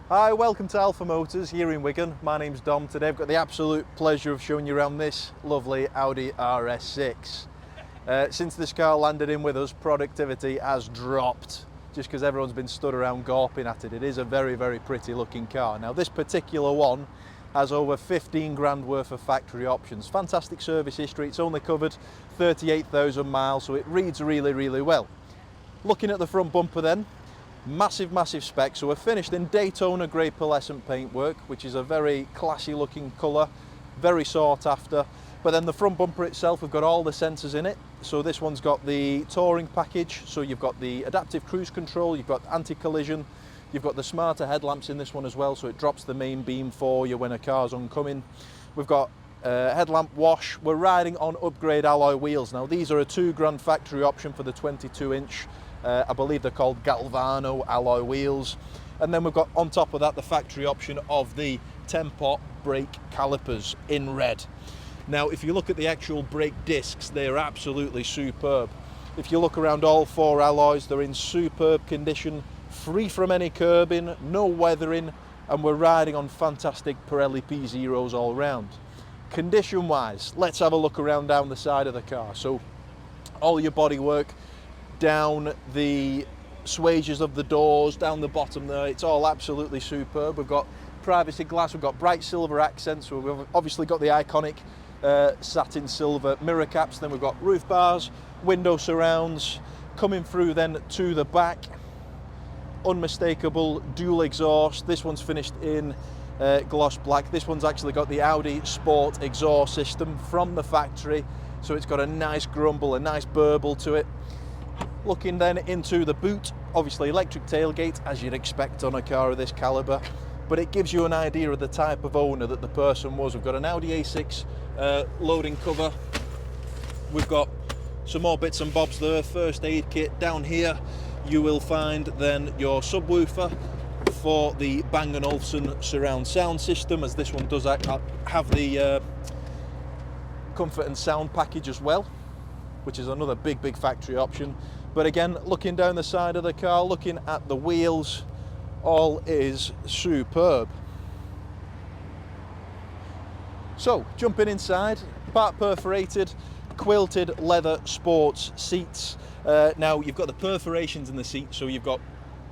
Hi, welcome to Alpha Motors here in Wigan. My name's Dom. Today I've got the absolute pleasure of showing you around this lovely Audi RS6. Since this car landed in with us, productivity has dropped just because everyone's been stood around gawping at it. It is a very, very pretty looking car. Now this particular one has over 15 grand worth of factory options. Fantastic service history. It's only covered 38,000 miles, so it reads really, really well. Looking at the front bumper then, massive spec. So we're finished in Daytona Grey pearlescent paintwork, which is a very classy looking colour, very sought after. But then the front bumper itself, we've got all the sensors in it. So this one's got the touring package, so you've got the adaptive cruise control, you've got anti-collision, you've got the smarter headlamps in this one as well, so it drops the main beam for you when a car's oncoming. We've got headlamp wash. We're riding on upgrade alloy wheels. Now these are a 2 grand factory option for the 22-inch. I believe they're called Galvano alloy wheels. And then we've got on top of that the factory option of the 10-pot brake calipers in red. Now if you look at the actual brake discs, they're absolutely superb. If you look around all 4 alloys, they're in superb condition, free from any curbing, no weathering, and we're riding on fantastic Pirelli P0s all round. Condition wise, let's have a look around down the side of the car. So all your bodywork, down the swages of the doors, down the bottom there, it's all absolutely superb. We've got privacy glass, we've got bright silver accents, so we've obviously got the iconic satin silver mirror caps, then we've got roof bars, window surrounds, coming through then to the back, unmistakable dual exhaust. This one's finished in gloss black. This one's actually got the Audi Sport exhaust system from the factory, so it's got a nice grumble, a nice burble to it. Looking then into the boot, obviously electric tailgate as you'd expect on a car of this calibre, but it gives you an idea of the type of owner that the person was. We've got an Audi A6 loading cover, we've got some more bits and bobs there, first aid kit. Down here you will find then your subwoofer for the Bang & Olufsen surround sound system, as this one does have the comfort and sound package as well, which is another big factory option. But again, looking down the side of the car, looking at the wheels, all is superb. So jumping inside, part perforated, quilted leather sports seats. Now you've got the perforations in the seat, so you've got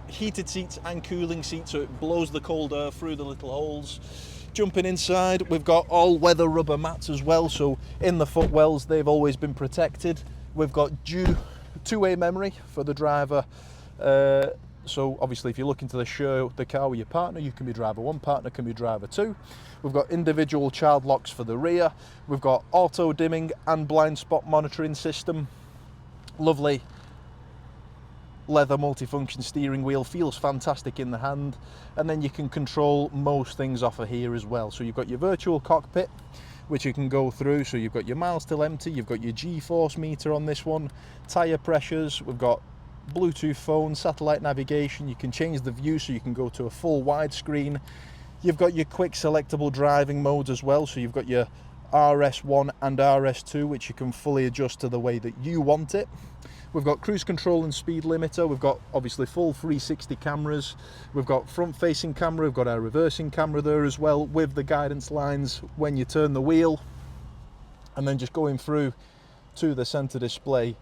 heated seats and cooling seats, so it blows the cold air through the little holes. Jumping inside, we've got all weather rubber mats as well, so in the footwells they've always been protected. We've got two-way memory for the driver, so obviously if you're looking to share the car with your partner, you can be driver 1, partner can be driver 2. We've got individual child locks for the rear. We've got auto dimming and blind spot monitoring system. Lovely leather multifunction steering wheel, feels fantastic in the hand, and then you can control most things off of here as well. So you've got your virtual cockpit, which you can go through, so you've got your miles till empty, you've got your G-force meter on this one, tyre pressures, we've got Bluetooth phone, satellite navigation, you can change the view so you can go to a full widescreen. You've got your quick selectable driving modes as well, so you've got your RS1 and RS2, which you can fully adjust to the way that you want it. We've got cruise control and speed limiter. We've got obviously full 360 cameras. We've got front facing camera. We've got our reversing camera there as well, with the guidance lines when you turn the wheel. And then just going through to the center display,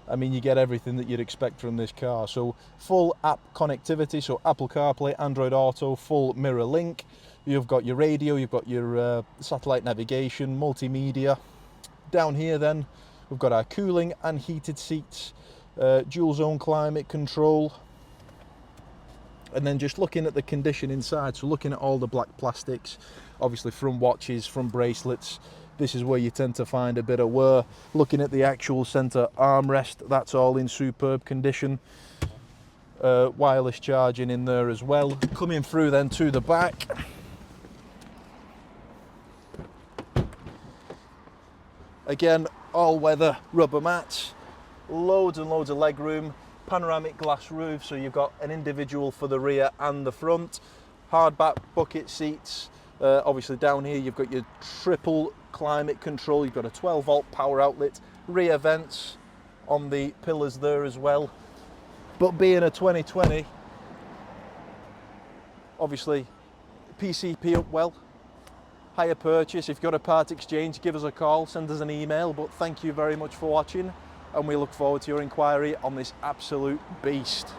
I mean, you get everything that you'd expect from this car. So full app connectivity, so Apple CarPlay, Android Auto, full mirror link. You've got your radio, you've got your satellite navigation, multimedia. Down here then, we've got our cooling and heated seats, dual zone climate control. And then just looking at the condition inside, so looking at all the black plastics, obviously from watches, from bracelets, this is where you tend to find a bit of wear. Looking at the actual center armrest, that's all in superb condition. Wireless charging in there as well. Coming through then to the back, again, all weather rubber mats, loads and loads of leg room, panoramic glass roof, so you've got an individual for the rear and the front, hardback bucket seats. Obviously down here you've got your triple climate control, you've got a 12-volt power outlet, rear vents on the pillars there as well. But being a 2020, Obviously, PCP up well, hire purchase. If you've got a part exchange, give us a call, send us an email. But thank you very much for watching, and we look forward to your inquiry on this absolute beast.